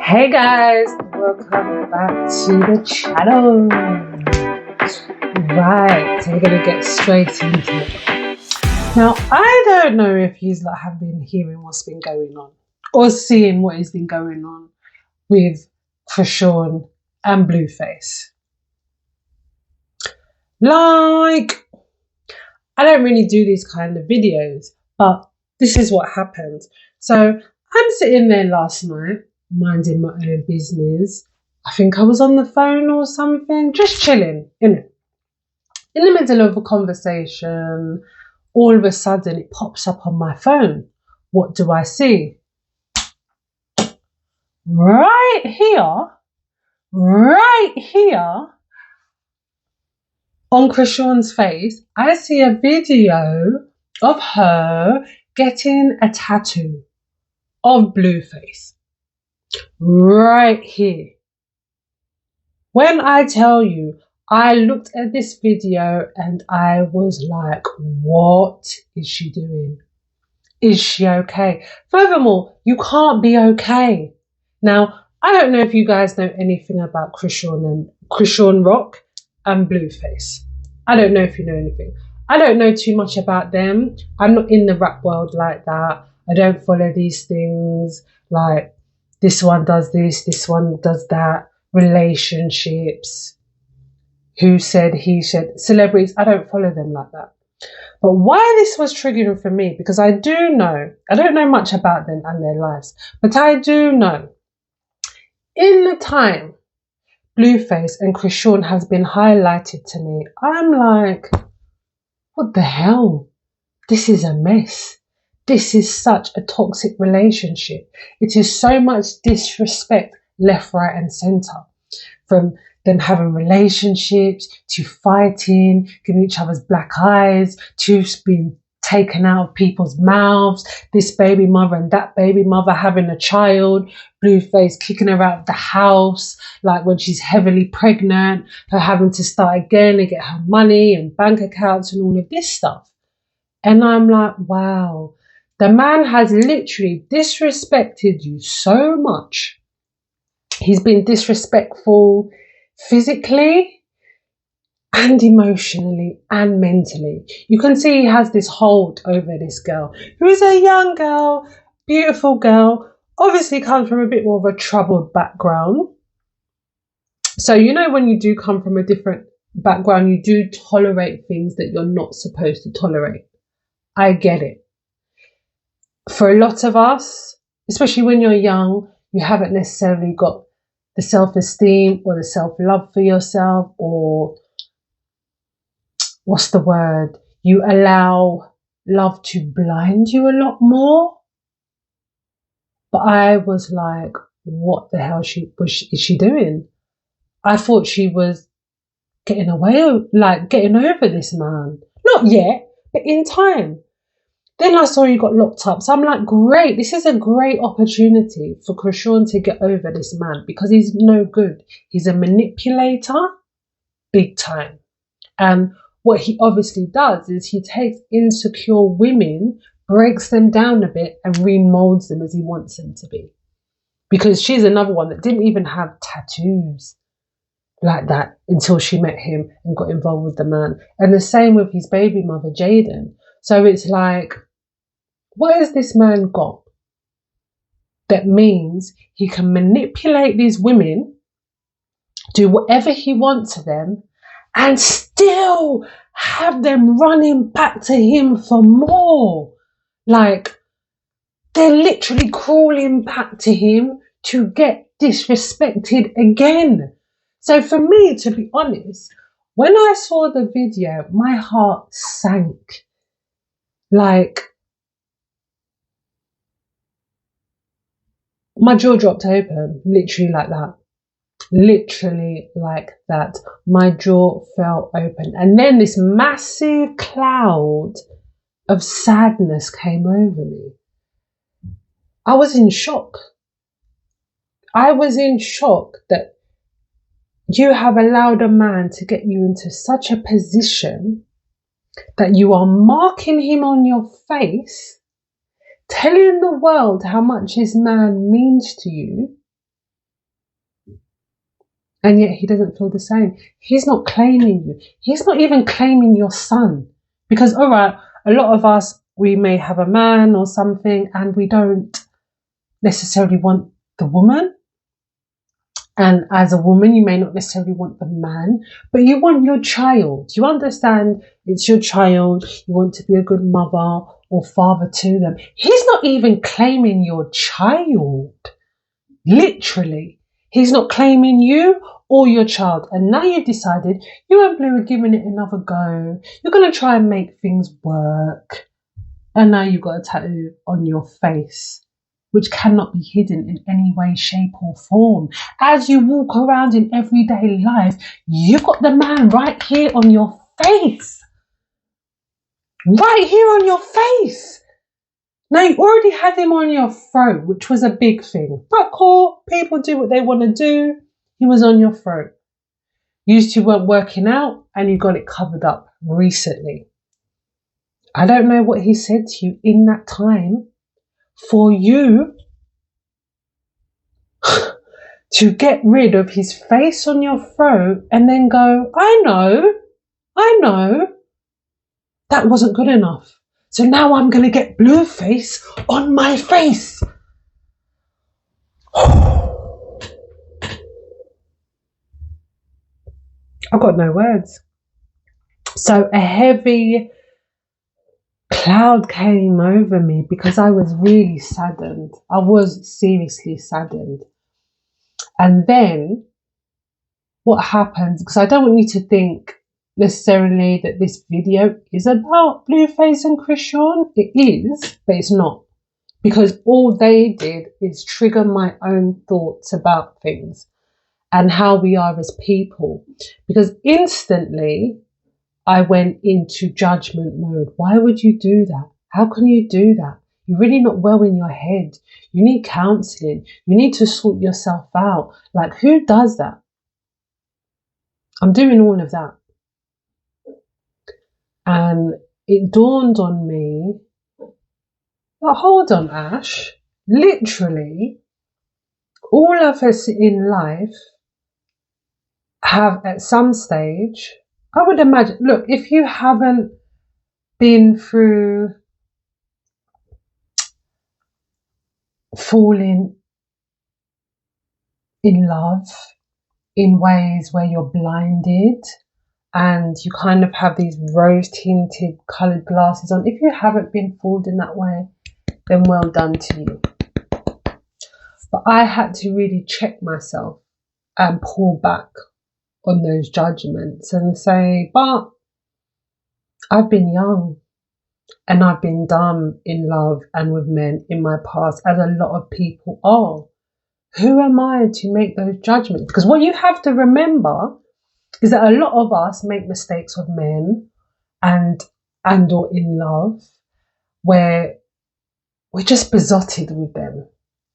Hey guys, welcome back to the channel. Right, so we're gonna get straight into it. Now, I don't know if you have been hearing what's been going on or seeing what has been going on with Chrisean and Blueface. Like, I don't really do these kind of videos, but this is what happened. So I'm sitting there last night, minding my own business. I think I was on the phone or something, just chilling, in the middle of a conversation. All of a sudden, it pops up on my phone. What do I see? Right here, on Chrisean's face, I see a video of her getting a tattoo of Blueface. Right here. When I tell you, I looked at this video and I was like, what is she doing? Is she okay? Furthermore, you can't be okay. Now, I don't know if you guys know anything about Chriseanrock and Blueface. I don't know if you know anything. I don't know too much about them. I'm not in the rap world like that. I don't follow these things like this one does this, this one does that, relationships, who said, he said, celebrities. I don't follow them like that. But why this was triggering for me, because I don't know much about them and their lives, but I do know in the time Blueface and Chrisean has been highlighted to me, I'm like, what the hell? This is a mess. This is such a toxic relationship. It is so much disrespect left, right and centre. From them having relationships, to fighting, giving each other's black eyes, to being taken out of people's mouths, this baby mother and that baby mother having a child, Blueface kicking her out of the house, like when she's heavily pregnant, her having to start again and get her money and bank accounts and all of this stuff. And I'm like, wow, the man has literally disrespected you so much. He's been disrespectful physically and emotionally and mentally. You can see he has this hold over this girl, who is a young girl, beautiful girl, obviously comes from a bit more of a troubled background. So, you know, when you do come from a different background, you do tolerate things that you're not supposed to tolerate. I get it. For a lot of us, especially when you're young, you haven't necessarily got the self-esteem or the self-love for yourself, or what's the word? You allow love to blind you a lot more. But I was like, what the hell is she doing? I thought she was getting away, like getting over this man. Not yet, but in time. Then I saw he got locked up. So I'm like, great. This is a great opportunity for Chrisean to get over this man, because he's no good. He's a manipulator, big time. And what he obviously does is he takes insecure women, breaks them down a bit and remolds them as he wants them to be. Because she's another one that didn't even have tattoos like that until she met him and got involved with the man. And the same with his baby mother, Jaden. So it's like, what has this man got that means he can manipulate these women, do whatever he wants to them, and still have them running back to him for more? Like, they're literally crawling back to him to get disrespected again. So for me, to be honest, when I saw the video, my heart sank. Like, my jaw dropped open, literally like that. Literally like that. My jaw fell open. And then this massive cloud of sadness came over me. I was in shock. I was in shock that you have allowed a man to get you into such a position that you are marking him on your face, telling the world how much this man means to you, And yet he doesn't feel the same. He's not claiming you. He's not even claiming your son. Because, all right, a lot of us, we may have a man or something and we don't necessarily want the woman. And as a woman, you may not necessarily want the man, but you want your child. You understand it's your child. You want to be a good mother or father to them. He's not even claiming your child. Literally. He's not claiming you or your child. And now you've decided you and Blue are giving it another go. You're going to try and make things work. And now you've got a tattoo on your face, which cannot be hidden in any way, shape or form. As you walk around in everyday life, you've got the man right here on your face. Right here on your face. Now, you already had him on your throat, which was a big thing. But cool, people do what they want to do. He was on your throat. You two weren't working out and you got it covered up recently. I don't know what he said to you in that time for you to get rid of his face on your throat and then go, I know, that wasn't good enough. So now I'm going to get Blueface on my face. I've got no words. So a heavy cloud came over me because I was really saddened. I was seriously saddened. And then what happens, because I don't want you to think necessarily that this video is about Blueface and Chrisean. It is, but it's not. Because all they did is trigger my own thoughts about things and how we are as people. Because instantly I went into judgment mode. Why would you do that? How can you do that? You're really not well in your head. You need counselling. You need to sort yourself out. Like, who does that? I'm doing all of that. And it dawned on me, but hold on, Ash. Literally, all of us in life have at some stage, I would imagine, look, if you haven't been through falling in love in ways where you're blinded and you kind of have these rose-tinted coloured glasses on, if you haven't been fooled in that way, then well done to you. But I had to really check myself and pull back on those judgments and say, but I've been young and I've been dumb in love and with men in my past, as a lot of people are. Who am I to make those judgments? Because what you have to remember is that a lot of us make mistakes with men and or in love where we're just besotted with them.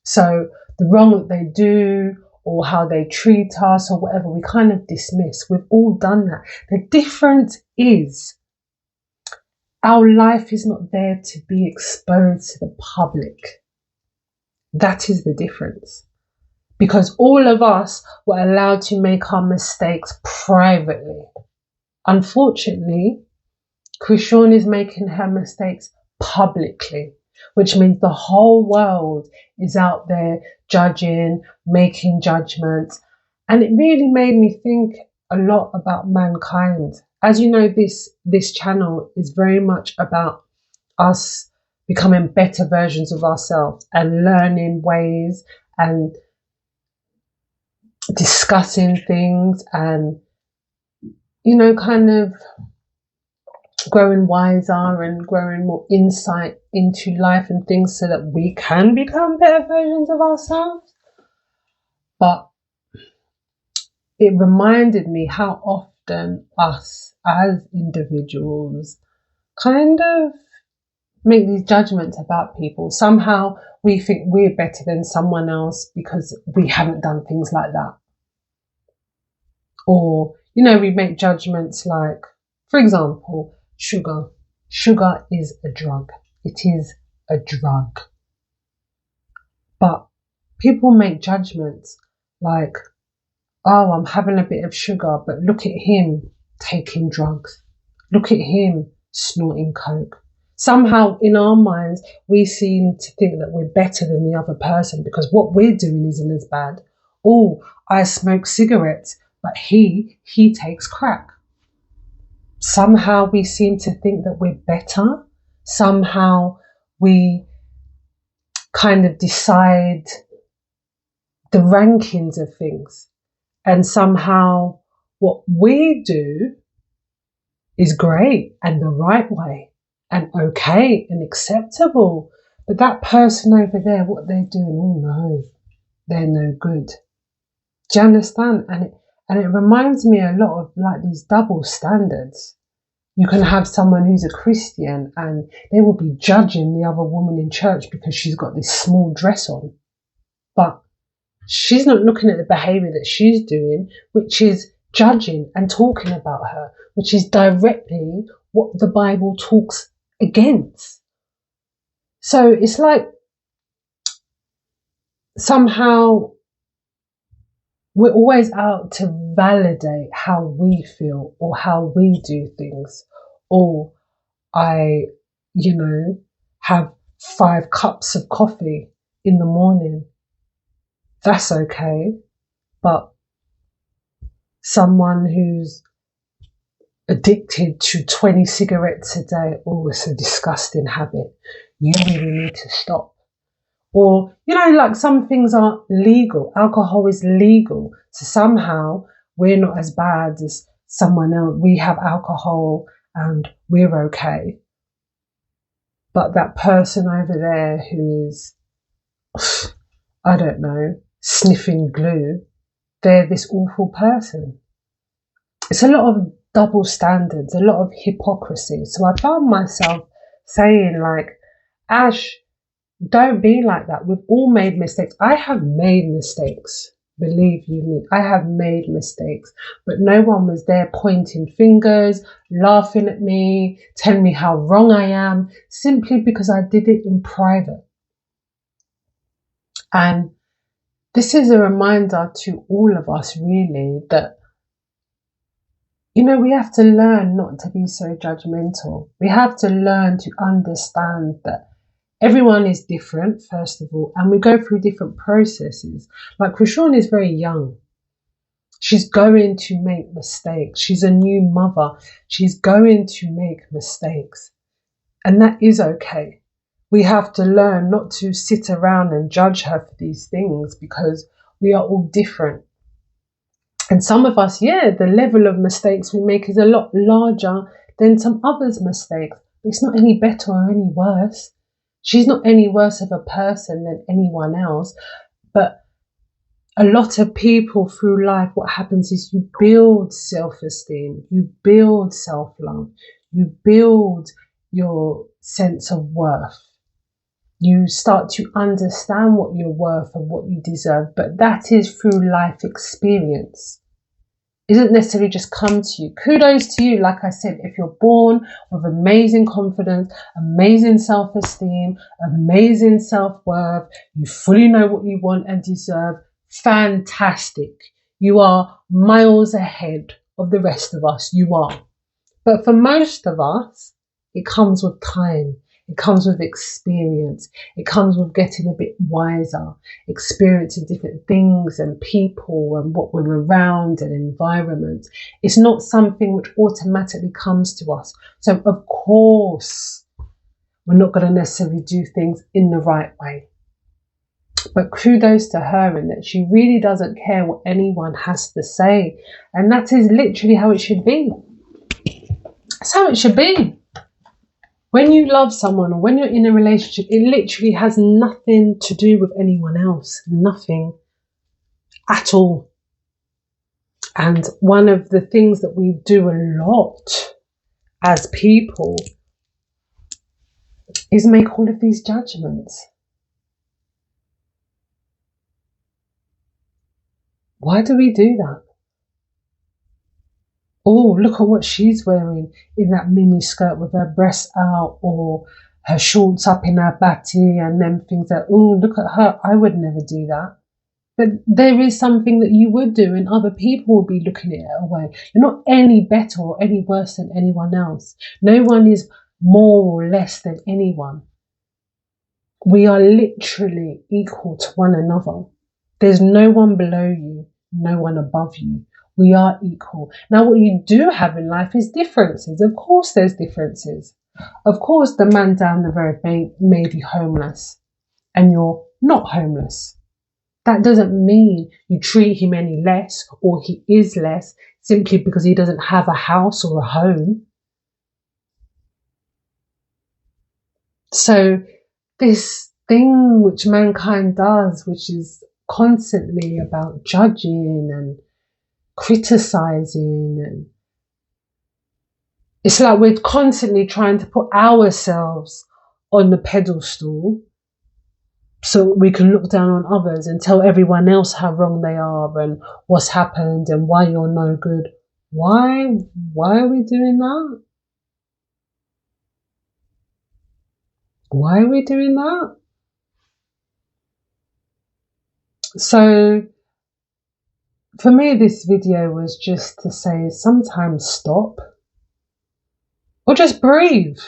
So the wrong that they do or how they treat us or whatever, we kind of dismiss. We've all done that. The difference is our life is not there to be exposed to the public. That is the difference. Because all of us were allowed to make our mistakes privately. Unfortunately, Chrisean is making her mistakes publicly, which means the whole world is out there judging, making judgments. And it really made me think a lot about mankind. As you know, this channel is very much about us becoming better versions of ourselves and learning ways and discussing things and, you know, kind of growing wiser and growing more insight into life and things so that we can become better versions of ourselves. But it reminded me how often us as individuals kind of make these judgments about people. Somehow we think we're better than someone else because we haven't done things like that. Or, you know, we make judgments like, for example, sugar. Sugar is a drug. It is a drug. But people make judgments like Oh, I'm having a bit of sugar, but look at him taking drugs. Look at him snorting coke. Somehow in our minds, we seem to think that we're better than the other person because what we're doing isn't as bad. Oh, I smoke cigarettes, but he takes crack. Somehow we seem to think that we're better. Somehow we kind of decide the rankings of things. And somehow what we do is great and the right way and okay and acceptable. But that person over there, what they're doing, oh no, they're no good. Do you understand? And it reminds me a lot of like these double standards. You can have someone who's a Christian and they will be judging the other woman in church because she's got this small dress on. But she's not looking at the behaviour that she's doing, which is judging and talking about her, which is directly what the Bible talks against. So it's like somehow we're always out to validate how we feel or how we do things. Or I, have 5 cups of coffee in the morning. That's okay. But someone who's addicted to 20 cigarettes a day, oh, it's a disgusting habit. You really need to stop. Or, like some things are legal. Alcohol is legal. So somehow we're not as bad as someone else. We have alcohol and we're okay. But that person over there who is, I don't know, sniffing glue, they're this awful person. It's a lot of double standards, a lot of hypocrisy. So I found myself saying like, Ash, don't be like that. We've all made mistakes. I have made mistakes. Believe you me, I have made mistakes. But no one was there pointing fingers, laughing at me, telling me how wrong I am, simply because I did it in private. And this is a reminder to all of us really that, we have to learn not to be so judgmental. We have to learn to understand that everyone is different, first of all, and we go through different processes. Like Chrisean is very young. She's going to make mistakes. She's a new mother. She's going to make mistakes. And that is okay. We have to learn not to sit around and judge her for these things because we are all different. And some of us, the level of mistakes we make is a lot larger than some others' mistakes. It's not any better or any worse. She's not any worse of a person than anyone else. But a lot of people through life, what happens is you build self-esteem, you build self-love, you build your sense of worth. You start to understand what you're worth and what you deserve, but that is through life experience. It doesn't necessarily just come to you. Kudos to you, like I said, if you're born with amazing confidence, amazing self-esteem, amazing self-worth, you fully know what you want and deserve, fantastic. You are miles ahead of the rest of us, you are. But for most of us, it comes with time. It comes with experience. It comes with getting a bit wiser, experiencing different things and people and what we're around and environments. It's not something which automatically comes to us. So of course, we're not going to necessarily do things in the right way. But kudos to her in that she really doesn't care what anyone has to say. And that is literally how it should be. That's how it should be. When you love someone or when you're in a relationship, it literally has nothing to do with anyone else. Nothing at all. And one of the things that we do a lot as people is make all of these judgments. Why do we do that? Oh, look at what she's wearing in that mini skirt with her breasts out or her shorts up in her batty and them things that, oh, look at her. I would never do that. But there is something that you would do and other people will be looking at it away. You're not any better or any worse than anyone else. No one is more or less than anyone. We are literally equal to one another. There's no one below you, no one above you. We are equal. Now, what you do have in life is differences. Of course, there's differences. Of course, the man down the road may be homeless and you're not homeless. That doesn't mean you treat him any less or he is less simply because he doesn't have a house or a home. So this thing which mankind does, which is constantly about judging and criticizing, and it's like we're constantly trying to put ourselves on the pedestal so we can look down on others and tell everyone else how wrong they are and what's happened and why you're no good. Why are we doing that? Why are we doing that? So for me, this video was just to say sometimes stop or just breathe.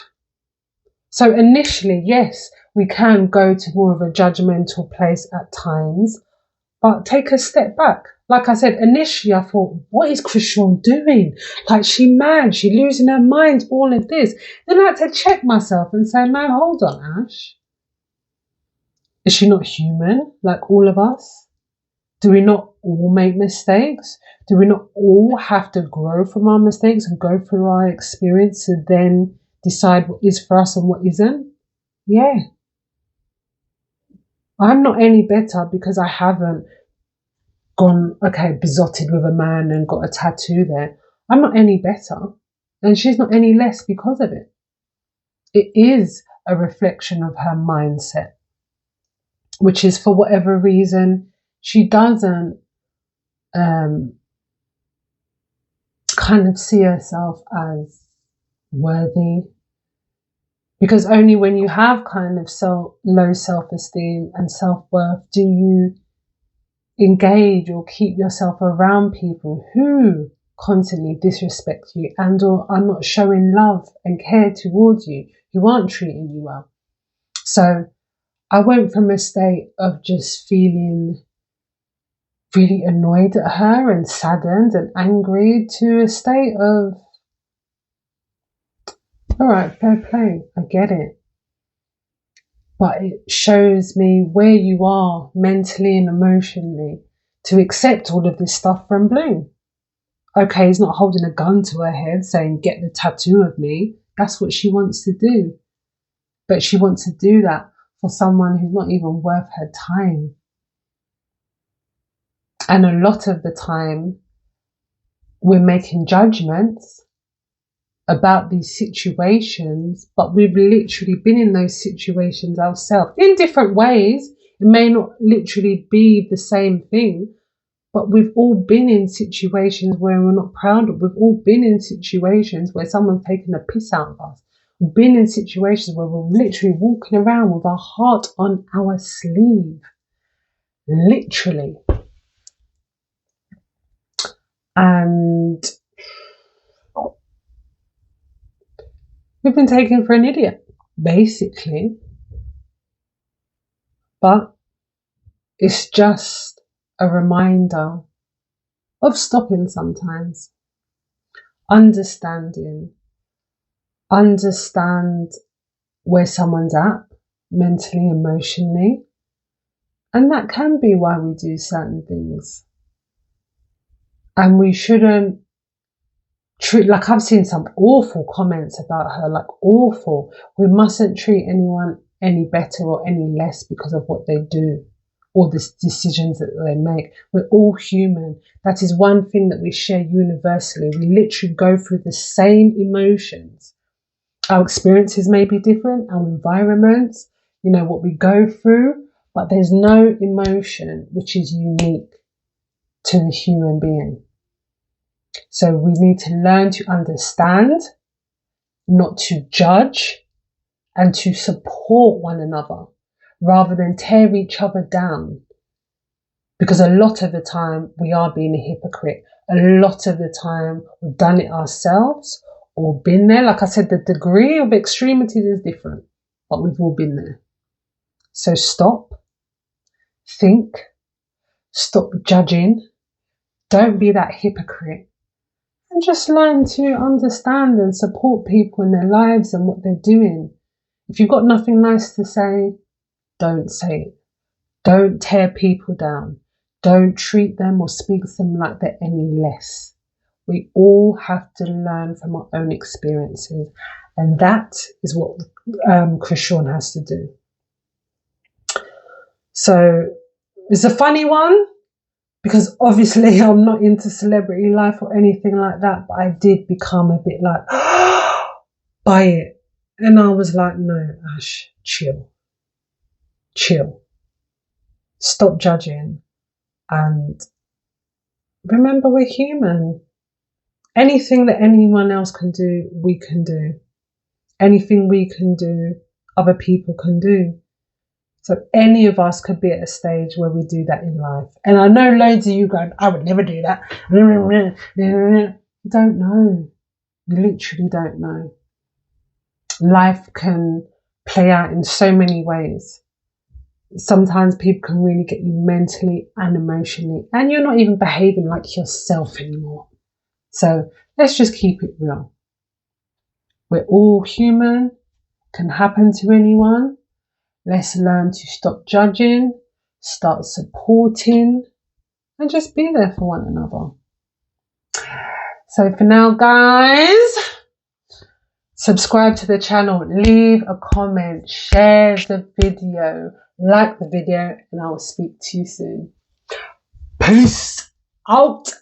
So initially, yes, we can go to more of a judgmental place at times, but take a step back. Like I said, initially I thought, what is Chrisean doing? Like, she mad, she losing her mind, all of this. Then I had to check myself and say, no, hold on, Ash. Is she not human like all of us? Do we not all make mistakes? Do we not all have to grow from our mistakes and go through our experience to then decide what is for us and what isn't? Yeah. I'm not any better because I haven't gone, besotted with a man and got a tattoo there. I'm not any better. And she's not any less because of it. It is a reflection of her mindset, which is for whatever reason, she doesn't kind of see herself as worthy. Because only when you have kind of low self-esteem and self-worth do you engage or keep yourself around people who constantly disrespect you and or are not showing love and care towards you, who aren't treating you well. So I went from a state of just feeling really annoyed at her and saddened and angry to a state of, all right, fair play, I get it. But it shows me where you are mentally and emotionally to accept all of this stuff from Blue. Okay, he's not holding a gun to her head saying, get the tattoo of me. That's what she wants to do. But she wants to do that for someone who's not even worth her time. And a lot of the time, we're making judgments about these situations, but we've literally been in those situations ourselves in different ways. It may not literally be the same thing, but we've all been in situations where we're not proud of. We've all been in situations where someone's taken the piss out of us. We've been in situations where we're literally walking around with our heart on our sleeve. Literally. And we've been taken for an idiot, basically. But it's just a reminder of stopping sometimes. Understand where someone's at mentally, emotionally. And that can be why we do certain things. And we shouldn't treat, like I've seen some awful comments about her, like awful. We mustn't treat anyone any better or any less because of what they do or the decisions that they make. We're all human. That is one thing that we share universally. We literally go through the same emotions. Our experiences may be different, our environments, what we go through, but there's no emotion which is unique to the human being. So we need to learn to understand, not to judge, and to support one another rather than tear each other down Because a lot of the time we are being a hypocrite. A lot of the time we've done it ourselves or been there. Like I said, the degree of extremity is different, but we've all been there. So stop, think, stop judging. Don't be that hypocrite. And just learn to understand and support people in their lives and what they're doing. If you've got nothing nice to say, don't say it. Don't tear people down. Don't treat them or speak to them like they're any less. We all have to learn from our own experiences. And that is what Chrisean has to do. So it's a funny one, because obviously I'm not into celebrity life or anything like that, but I did become a bit like, by it. And I was like, no, Ash, chill. Stop judging. And remember, we're human. Anything that anyone else can do, we can do. Anything we can do, other people can do. So any of us could be at a stage where we do that in life. And I know loads of you going, I would never do that. You don't know. You literally don't know. Life can play out in so many ways. Sometimes people can really get you mentally and emotionally, and you're not even behaving like yourself anymore. So let's just keep it real. We're all human. Can happen to anyone. Let's learn to stop judging, start supporting, and just be there for one another. So for now, guys, subscribe to the channel, leave a comment, share the video, like the video, and I will speak to you soon. Peace out.